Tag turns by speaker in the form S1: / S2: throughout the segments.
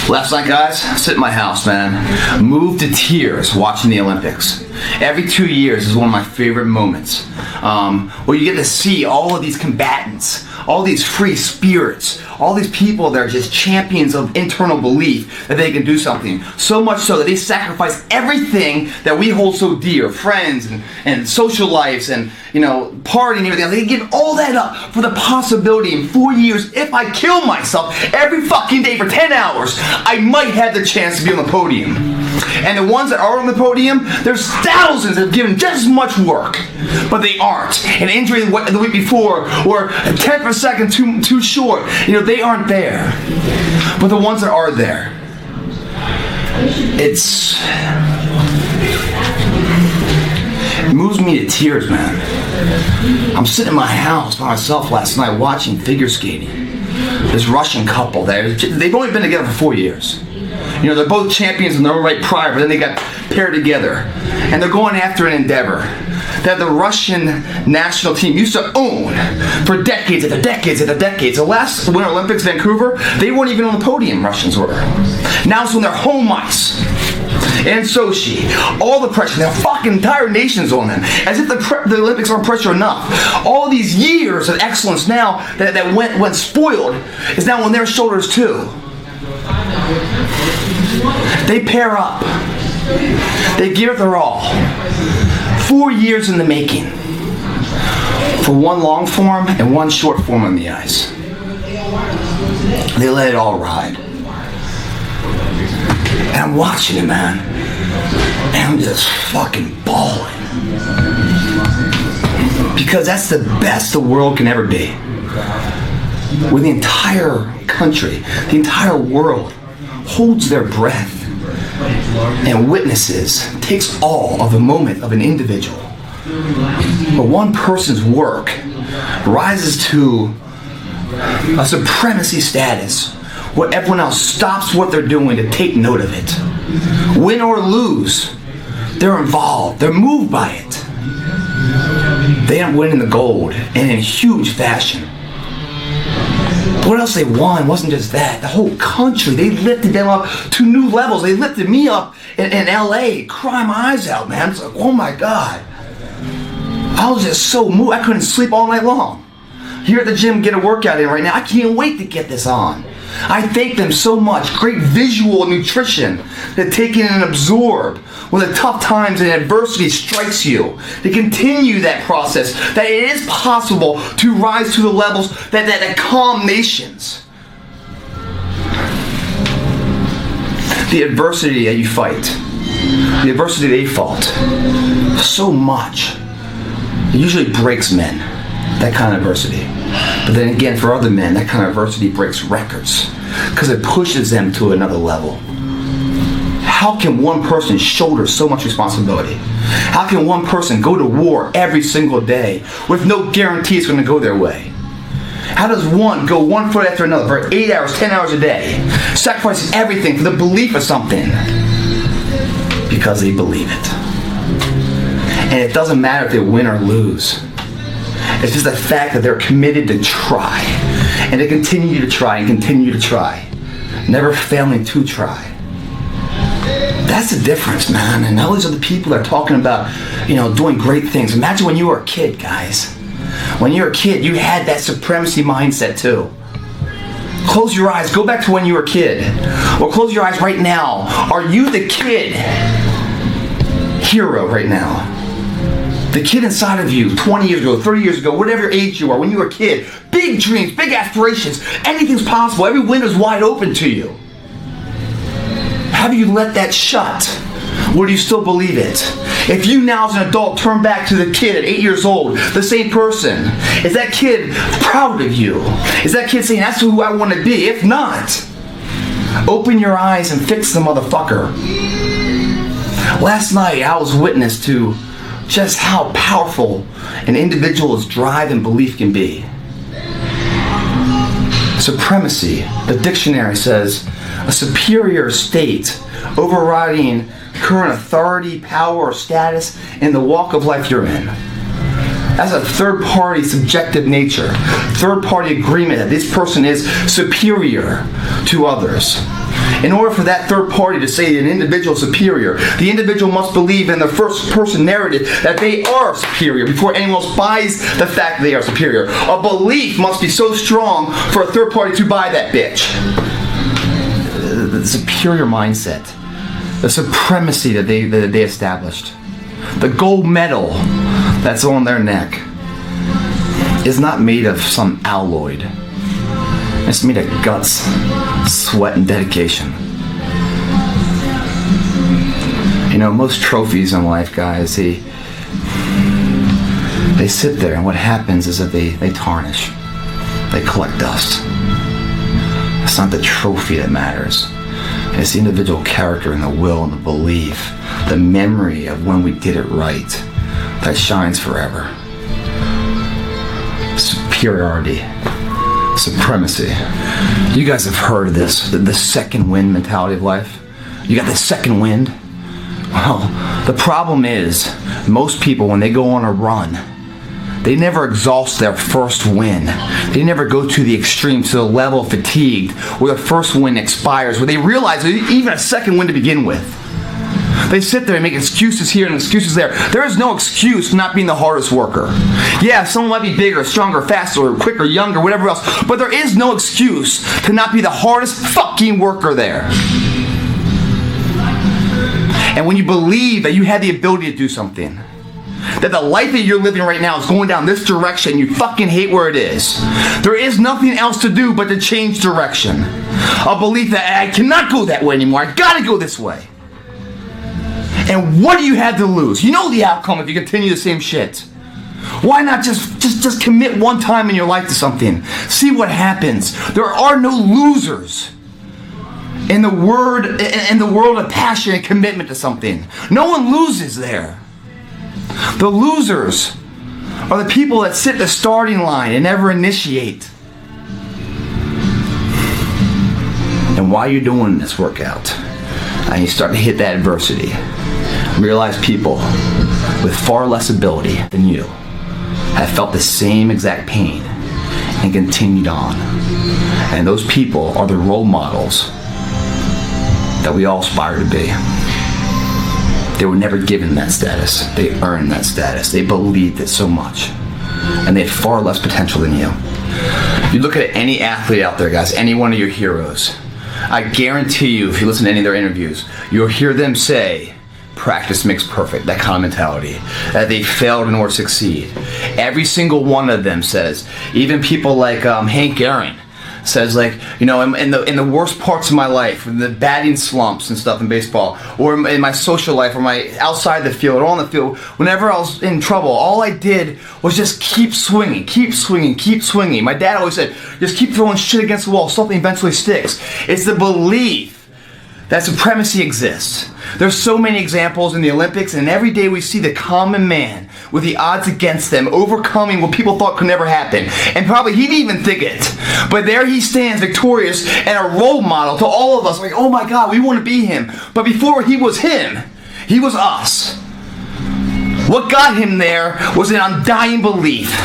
S1: Last night, guys, I sit in my house, man. Moved to tears watching the Olympics. Every 2 years is one of my favorite moments. Where you get to see all of these combatants, all these free spirits, all these people that are just champions of internal belief that they can do something. So much so that they sacrifice everything that we hold so dear, friends and social lives and, partying and everything. They give all that up for the possibility in 4 years, if I kill myself every fucking day for 10 hours, I might have the chance to be on the podium. And the ones that are on the podium, there's thousands that have given just as much work, but they aren't. An injury the week before, or a tenth of a second too short, they aren't there. But the ones that are there, it moves me to tears, man. I'm sitting in my house by myself last night watching figure skating. This Russian couple there, they've only been together for 4 years. They're both champions in their own right prior, but then they got paired together. And they're going after an endeavor that the Russian national team used to own for decades after decades after decades. The last Winter Olympics, Vancouver, they weren't even on the podium, Russians were. Now it's on their home ice. And Sochi, all the pressure, the fucking entire nation's on them, as if the Olympics aren't pressure enough. All these years of excellence now that went spoiled is now on their shoulders too. They pair up. They give it their all. 4 years in the making for one long form and one short form on the ice. They let it all ride. And I'm watching it, man. And I'm just fucking bawling. Because that's the best the world can ever be. Where the entire country, the entire world holds their breath and witnesses, takes all of the moment of an individual. But one person's work rises to a supremacy status where everyone else stops what they're doing to take note of it. Win or lose, they're involved, they're moved by it. They end up winning the gold, and in huge fashion. What else they won wasn't just that. The whole country, they lifted them up to new levels. They lifted me up in LA, crying my eyes out, man. It's like, oh my God. I was just so moved. I couldn't sleep all night long. Here at the gym, get a workout in right now. I can't wait to get this on. I thank them so much. Great visual nutrition to take in and absorb when the tough times and adversity strikes you. To continue that process, that it is possible to rise to the levels that calm nations. The adversity that you fight, the adversity they fought, so much. It usually breaks men, that kind of adversity. But then again, for other men, that kind of adversity breaks records because it pushes them to another level. How can one person shoulder so much responsibility? How can one person go to war every single day with no guarantee it's going to go their way? How does one go one foot after another for 8 hours, 10 hours a day, sacrificing everything for the belief of something? Because they believe it. And it doesn't matter if they win or lose. It's just the fact that they're committed to try. And they continue to try and continue to try. Never failing to try. That's the difference, man. And those are the people that are talking about, doing great things. Imagine when you were a kid, guys. When you were a kid, you had that supremacy mindset too. Close your eyes. Go back to when you were a kid. Or close your eyes right now. Are you the kid hero right now? The kid inside of you, 20 years ago, 30 years ago, whatever age you are, when you were a kid, big dreams, big aspirations, anything's possible, every window's wide open to you. Have you let that shut? Or do you still believe it? If you now as an adult turn back to the kid at 8 years old, the same person, is that kid proud of you? Is that kid saying, that's who I want to be? If not, open your eyes and fix the motherfucker. Last night, I was witness to just how powerful an individual's drive and belief can be. Supremacy, the dictionary says, a superior state overriding current authority, power, or status in the walk of life you're in. That's a third-party subjective nature, third-party agreement that this person is superior to others. In order for that third party to say an individual is superior, the individual must believe in the first person narrative that they are superior before anyone else buys the fact that they are superior. A belief must be so strong for a third party to buy that bitch. The superior mindset, the supremacy that they established, the gold medal that's on their neck is not made of some alloy. It's made of guts, sweat, and dedication. You know, most trophies in life, guys, they sit there, and what happens is that they tarnish. They collect dust. It's not the trophy that matters. It's the individual character and the will and the belief, the memory of when we did it right that shines forever. Superiority. Supremacy. You guys have heard of this, the second wind mentality of life. You got the second wind. Well, the problem is, most people, when they go on a run, they never exhaust their first win. They never go to the extreme, to the level of fatigue, where the first win expires, where they realize there's even a second win to begin with. They sit there and make excuses here and excuses there. There is no excuse for not being the hardest worker. Yeah, someone might be bigger, stronger, faster, quicker, younger, whatever else, but there is no excuse to not be the hardest fucking worker there. And when you believe that you have the ability to do something, that the life that you're living right now is going down this direction, you fucking hate where it is. There is nothing else to do but to change direction. A belief that I cannot go that way anymore, I gotta go this way. And what do you have to lose? You know the outcome if you continue the same shit. Why not just commit one time in your life to something? See what happens. There are no losers in the world of passion and commitment to something. No one loses there. The losers are the people that sit at the starting line and never initiate. And while you're doing this workout, and you start to hit that adversity, realize people with far less ability than you have felt the same exact pain and continued on. And those people are the role models that we all aspire to be. They were never given that status. They earned that status. They believed it so much. And they had far less potential than you. You look at any athlete out there, guys, any one of your heroes, I guarantee you, if you listen to any of their interviews, you'll hear them say, practice makes perfect, that kind of mentality, that they failed in order to succeed. Every single one of them says, even people like Hank Aaron says, like, you know, in the worst parts of my life, in the batting slumps and stuff in baseball, or in my social life, or my outside the field, or on the field, whenever I was in trouble, all I did was just keep swinging, keep swinging, keep swinging. My dad always said, just keep throwing shit against the wall, something eventually sticks. It's the belief that supremacy exists. There's so many examples in the Olympics, and every day we see the common man with the odds against them overcoming what people thought could never happen. And probably he didn't even think it. But there he stands victorious and a role model to all of us. Like, oh my God, we want to be him. But before he was him, he was us. What got him there was an undying belief.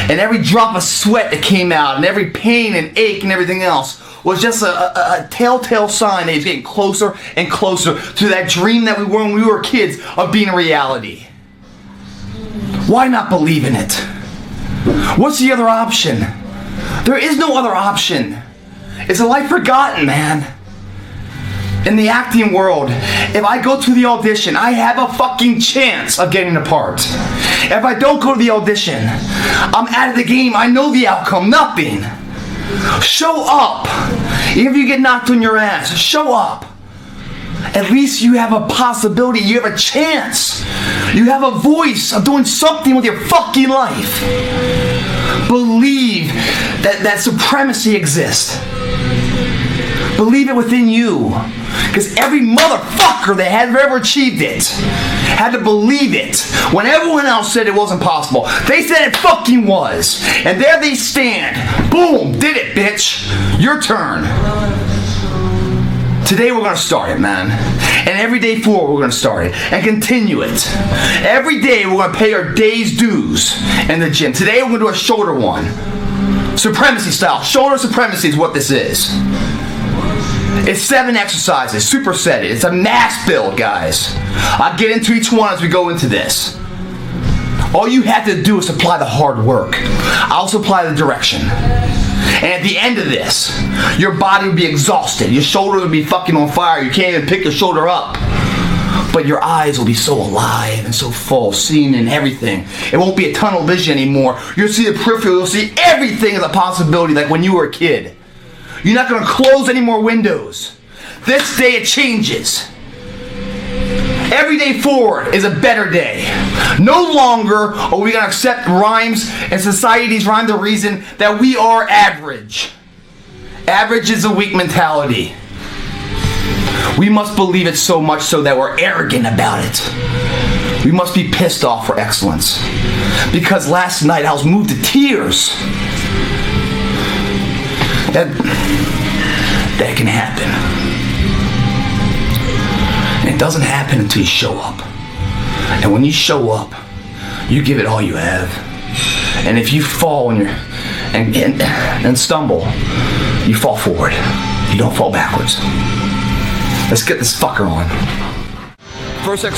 S1: And every drop of sweat that came out, and every pain and ache and everything else, was just a telltale sign that he's getting closer and closer to that dream that we were when we were kids of being a reality. Why not believe in it? What's the other option? There is no other option. It's a life forgotten, man. In the acting world, if I go to the audition, I have a fucking chance of getting a part. If I don't go to the audition, I'm out of the game. I know the outcome. Nothing. Show up. Even if you get knocked on your ass, show up. At least you have a possibility. You have a chance. You have a voice of doing something with your fucking life. Believe that supremacy exists. Believe it within you. Because every motherfucker that had ever achieved it had to believe it when everyone else said it wasn't possible. They said it fucking was. And there they stand. Boom, did it, bitch. Your turn. Today we're going to start it, man. And every day forward we're going to start it. And continue it. Every day we're going to pay our day's dues in the gym. Today we're going to do a shorter one. Supremacy style. Shoulder supremacy is what this is. It's 7 exercises, superset it. It's a mass build, guys. I'll get into each one as we go into this. All you have to do is apply the hard work. I'll supply the direction. And at the end of this, your body will be exhausted. Your shoulders will be fucking on fire. You can't even pick your shoulder up. But your eyes will be so alive and so full, seeing in everything. It won't be a tunnel vision anymore. You'll see the peripheral. You'll see everything as a possibility, like when you were a kid. You're not going to close any more windows. This day it changes. Every day forward is a better day. No longer are we going to accept rhymes and society's rhyme the reason that we are average. Average is a weak mentality. We must believe it so much so that we're arrogant about it. We must be pissed off for excellence. Because last night I was moved to tears. That can happen. And it doesn't happen until you show up. And when you show up, you give it all you have. And if you fall and stumble, you fall forward. You don't fall backwards. Let's get this fucker on. First exercise.